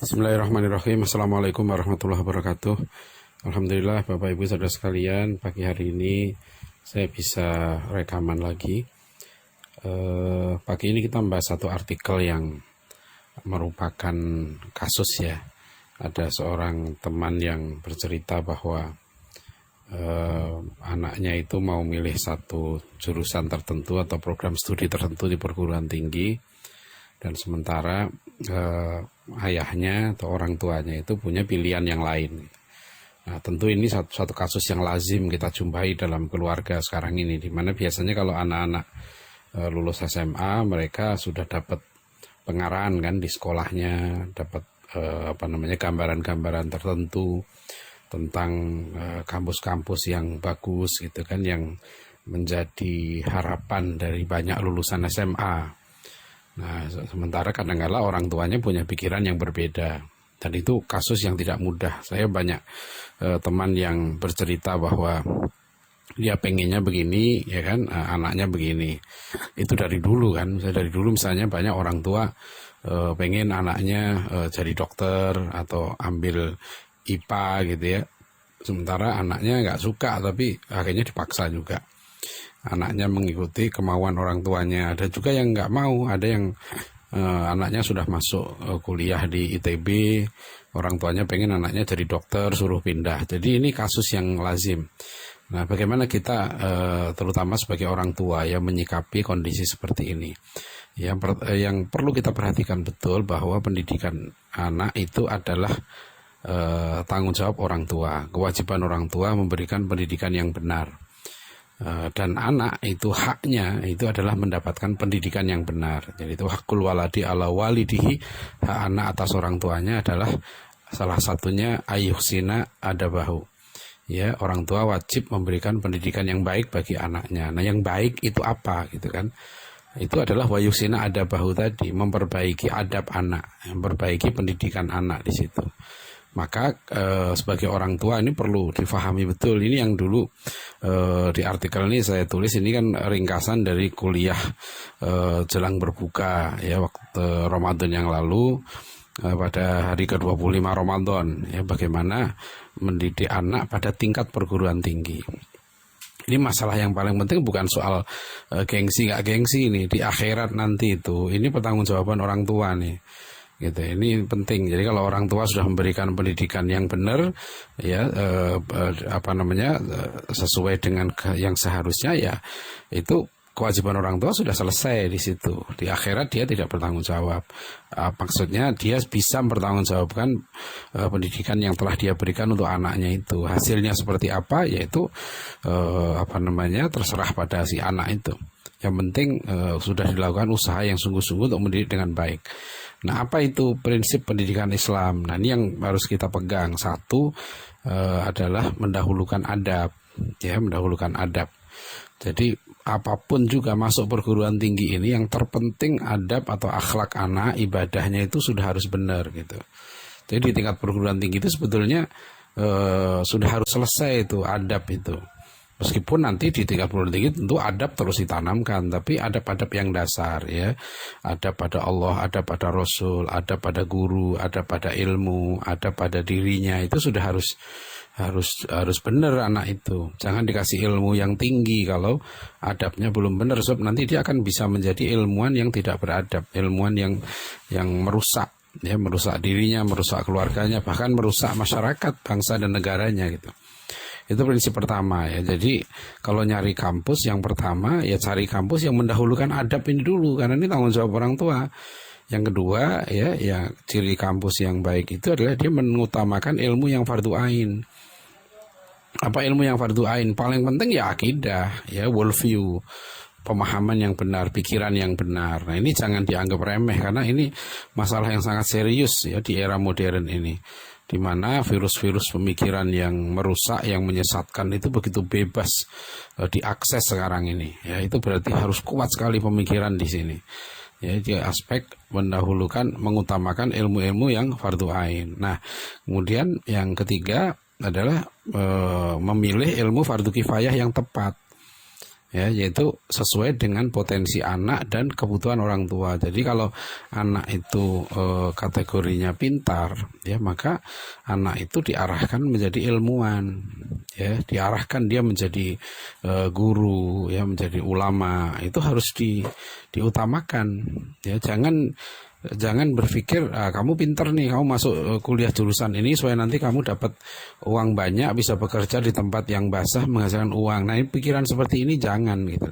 Bismillahirrahmanirrahim. Assalamualaikum warahmatullahi wabarakatuh. Alhamdulillah Bapak Ibu saudara sekalian, pagi hari ini saya bisa rekaman lagi. Pagi ini kita membahas satu artikel yang merupakan kasus ya. Ada seorang teman yang bercerita bahwa anaknya itu mau milih satu jurusan tertentu atau program studi tertentu di perguruan tinggi, dan sementara ayahnya atau orang tuanya itu punya pilihan yang lain. Nah, tentu ini satu kasus yang lazim kita jumpai dalam keluarga sekarang ini, di mana biasanya kalau anak-anak lulus SMA mereka sudah dapat pengarahan kan di sekolahnya, dapat gambaran-gambaran tertentu tentang kampus-kampus yang bagus gitu kan, yang menjadi harapan dari banyak lulusan SMA. Nah, sementara kadang-kala orang tuanya punya pikiran yang berbeda, dan itu kasus yang tidak mudah. Saya banyak teman yang bercerita bahwa dia pengennya begini, ya kan, anaknya begini. Itu dari dulu kan, dari dulu misalnya banyak orang tua pengen anaknya jadi dokter atau ambil IPA gitu ya. Sementara anaknya nggak suka, tapi akhirnya dipaksa juga. Anaknya mengikuti kemauan orang tuanya. Ada juga yang nggak mau, ada yang anaknya sudah masuk kuliah di ITB, orang tuanya pengen anaknya jadi dokter, suruh pindah. Jadi ini kasus yang lazim. Nah, bagaimana kita terutama sebagai orang tua ya menyikapi kondisi seperti ini? Yang perlu kita perhatikan betul bahwa pendidikan anak itu adalah tanggung jawab orang tua. Kewajiban orang tua memberikan pendidikan yang benar. Dan anak itu haknya itu adalah mendapatkan pendidikan yang benar. Jadi itu hakul waladi ala walidihi, hak anak atas orang tuanya adalah salah satunya ayuhsina adabahu. Ya, orang tua wajib memberikan pendidikan yang baik bagi anaknya. Nah, yang baik itu apa gitu kan? Itu adalah wayuhsina adabahu tadi, memperbaiki adab anak, memperbaiki pendidikan anak di situ. Maka sebagai orang tua ini perlu difahami betul. Ini yang dulu di artikel ini saya tulis, ini kan ringkasan dari kuliah jelang berbuka ya waktu Ramadan yang lalu, pada hari ke-25 Ramadan ya, bagaimana mendidik anak pada tingkat perguruan tinggi. Ini masalah yang paling penting, bukan soal gengsi gak gengsi ini di akhirat nanti itu. Ini pertanggungjawaban orang tua nih. Gitu, ini penting. Jadi kalau orang tua sudah memberikan pendidikan yang benar ya sesuai dengan yang seharusnya, ya itu kewajiban orang tua sudah selesai di situ. Di akhirat dia tidak bertanggung jawab. Maksudnya dia bisa mempertanggungjawabkan pendidikan yang telah dia berikan untuk anaknya itu. Hasilnya seperti apa, yaitu terserah pada si anak itu. Yang penting sudah dilakukan usaha yang sungguh-sungguh untuk mendidik dengan baik. Nah, apa itu prinsip pendidikan Islam? Nah, ini yang harus kita pegang. Satu adalah mendahulukan adab, ya, mendahulukan adab. Jadi apapun juga masuk perguruan tinggi ini, yang terpenting adab atau akhlak anak, ibadahnya itu sudah harus benar gitu. Jadi di tingkat perguruan tinggi itu sebetulnya sudah harus selesai itu adab itu. Meskipun nanti di tingkat perguruan tinggi tentu adab terus ditanamkan, tapi adab-adab yang dasar ya, adab pada Allah, adab pada Rasul, adab pada guru, adab pada ilmu, adab pada dirinya, itu sudah harus benar anak itu. Jangan dikasih ilmu yang tinggi kalau adabnya belum benar, sebab nanti dia akan bisa menjadi ilmuwan yang tidak beradab, ilmuwan yang merusak, ya, merusak dirinya, merusak keluarganya, bahkan merusak masyarakat, bangsa dan negaranya gitu. Itu prinsip pertama ya. Jadi kalau nyari kampus, yang pertama ya cari kampus yang mendahulukan adab ini dulu, karena ini tanggung jawab orang tua. Yang kedua ya ciri kampus yang baik itu adalah dia mengutamakan ilmu yang fardu ain. Apa ilmu yang fardu ain? Paling penting ya akidah, ya, worldview, pemahaman yang benar, pikiran yang benar. Nah, ini jangan dianggap remeh, karena ini masalah yang sangat serius ya di era modern ini, di mana virus-virus pemikiran yang merusak, yang menyesatkan itu begitu bebas diakses sekarang ini. Ya, itu berarti harus kuat sekali pemikiran di sini. Ya, di aspek mendahulukan, mengutamakan ilmu-ilmu yang fardu ain. Nah, kemudian yang ketiga adalah memilih ilmu fardu kifayah yang tepat. ya, yaitu sesuai dengan potensi anak dan kebutuhan orang tua. Jadi kalau anak itu kategorinya pintar, ya, maka anak itu diarahkan menjadi ilmuwan, ya, diarahkan dia menjadi guru, ya, menjadi ulama. Itu harus diutamakan, ya. Jangan berpikir kamu pinter nih, kamu masuk kuliah jurusan ini supaya nanti kamu dapat uang banyak, bisa bekerja di tempat yang basah menghasilkan uang. Nah, ini pikiran seperti ini jangan gitu.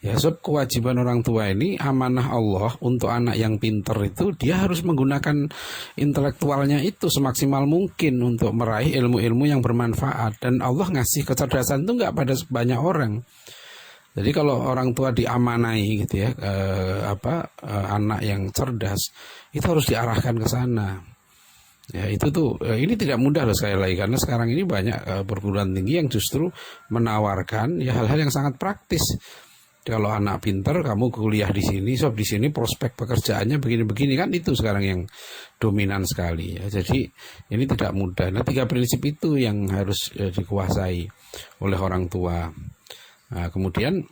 Ya, sebab kewajiban orang tua ini amanah Allah untuk anak yang pinter itu, dia harus menggunakan intelektualnya itu semaksimal mungkin untuk meraih ilmu-ilmu yang bermanfaat. Dan Allah ngasih kecerdasan itu nggak pada banyak orang. Jadi kalau orang tua diamanai gitu ya, anak yang cerdas itu harus diarahkan ke sana. Ya, itu tuh ini tidak mudah loh sekali lagi, karena sekarang ini banyak perguruan tinggi yang justru menawarkan ya hal-hal yang sangat praktis. Kalau anak pinter, kamu kuliah di sini, sob di sini prospek pekerjaannya begini-begini, kan itu sekarang yang dominan sekali ya. Jadi ini tidak mudah. Nah, 3 prinsip itu yang harus dikuasai oleh orang tua. Nah, kemudian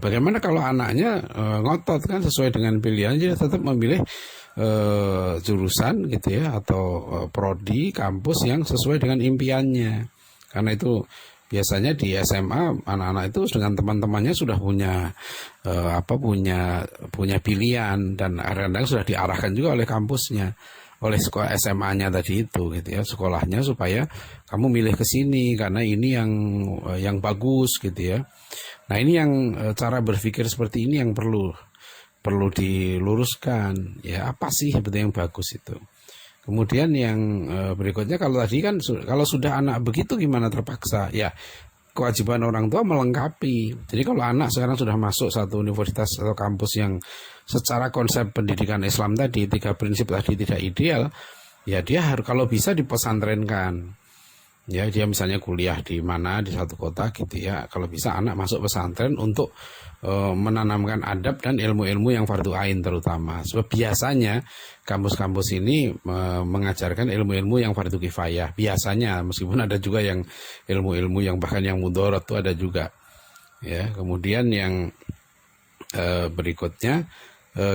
bagaimana kalau anaknya ngotot kan sesuai dengan pilihan, dia tetap memilih jurusan gitu ya, atau prodi kampus yang sesuai dengan impiannya. Karena itu biasanya di SMA anak-anak itu dengan teman-temannya sudah punya punya pilihan, dan kadang-kadang sudah diarahkan juga oleh kampusnya, oleh sekolah SMA-nya tadi itu gitu ya, sekolahnya, supaya kamu milih ke sini karena ini yang bagus gitu ya. Nah, ini yang cara berpikir seperti ini yang perlu diluruskan ya, apa sih sebetulnya yang bagus itu. Kemudian yang berikutnya, kalau tadi kan kalau sudah anak begitu gimana terpaksa ya, kewajiban orang tua melengkapi. Jadi kalau anak sekarang sudah masuk satu universitas atau kampus yang secara konsep pendidikan Islam tadi, 3 prinsip tadi tidak ideal, ya dia harus kalau bisa dipesantrenkan. Ya, dia misalnya kuliah di mana, di satu kota gitu ya, kalau bisa anak masuk pesantren untuk menanamkan adab dan ilmu-ilmu yang fardu ain terutama. Sebab biasanya kampus-kampus ini mengajarkan ilmu-ilmu yang fardu kifayah. Biasanya, meskipun ada juga yang ilmu-ilmu yang bahkan yang mudarat itu ada juga. Ya, kemudian yang berikutnya,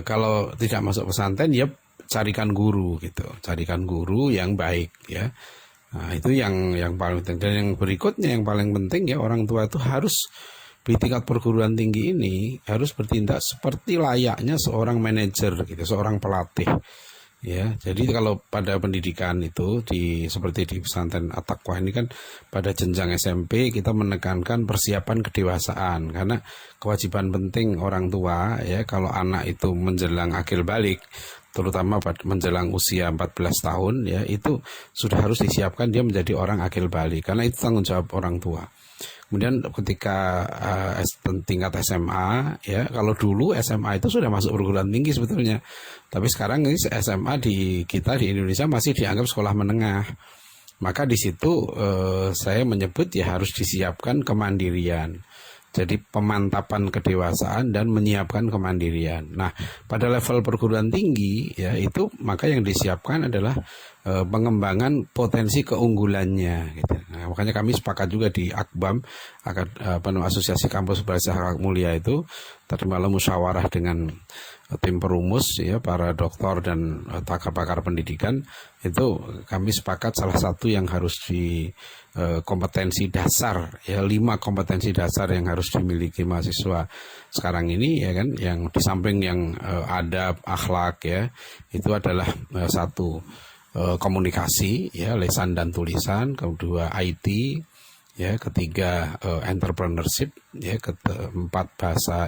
kalau tidak masuk pesantren ya carikan guru gitu. Carikan guru yang baik ya. Nah, itu yang paling penting. Dan yang berikutnya yang paling penting ya, orang tua itu harus di tingkat perguruan tinggi ini harus bertindak seperti layaknya seorang manajer gitu, seorang pelatih. Ya, jadi kalau pada pendidikan itu seperti di pesantren At-Taqwa ini kan pada jenjang SMP kita menekankan persiapan kedewasaan, karena kewajiban penting orang tua ya kalau anak itu menjelang akil balik, terutama menjelang usia 14 tahun ya, itu sudah harus disiapkan dia menjadi orang akil balik, karena itu tanggung jawab orang tua. Kemudian ketika tingkat SMA ya, kalau dulu SMA itu sudah masuk perguruan tinggi sebetulnya, tapi sekarang ini SMA di Indonesia masih dianggap sekolah menengah. Maka di situ saya menyebut ya harus disiapkan kemandirian. Jadi pemantapan kedewasaan dan menyiapkan kemandirian. Nah, pada level perguruan tinggi ya itu maka yang disiapkan adalah pengembangan potensi keunggulannya gitu. Nah, makanya kami sepakat juga di Akbam, Asosiasi Kampus Belajar Akhlak Mulia itu tadi malam musyawarah dengan tim perumus ya, para doktor dan pakar pendidikan, itu kami sepakat salah satu yang harus kompetensi dasar ya, 5 kompetensi dasar yang harus dimiliki mahasiswa sekarang ini ya kan, yang di samping yang adab, akhlak ya, itu adalah satu komunikasi ya, lisan dan tulisan, kedua IT ya, ketiga entrepreneurship ya, keempat bahasa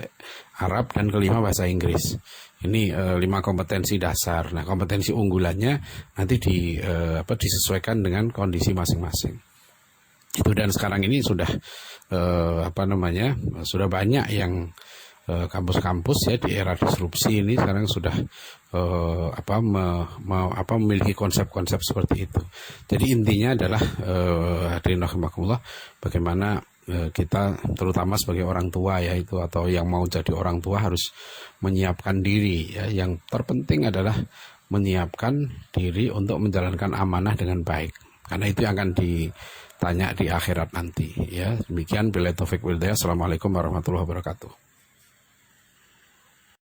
Arab, dan kelima bahasa Inggris. Ini 5 kompetensi dasar. Nah, kompetensi unggulannya nanti disesuaikan dengan kondisi masing-masing. Itu, dan sekarang ini sudah sudah banyak yang kampus-kampus ya di era disrupsi ini sekarang sudah memiliki konsep-konsep seperti itu. Jadi intinya adalah hadirin rahimakumullah, bagaimana kita terutama sebagai orang tua ya itu, atau yang mau jadi orang tua, harus menyiapkan diri ya. Yang terpenting adalah menyiapkan diri untuk menjalankan amanah dengan baik, karena itu yang akan tanya di akhirat nanti. Ya, demikian. Billahi taufik wal hidayah. Assalamualaikum warahmatullahi wabarakatuh.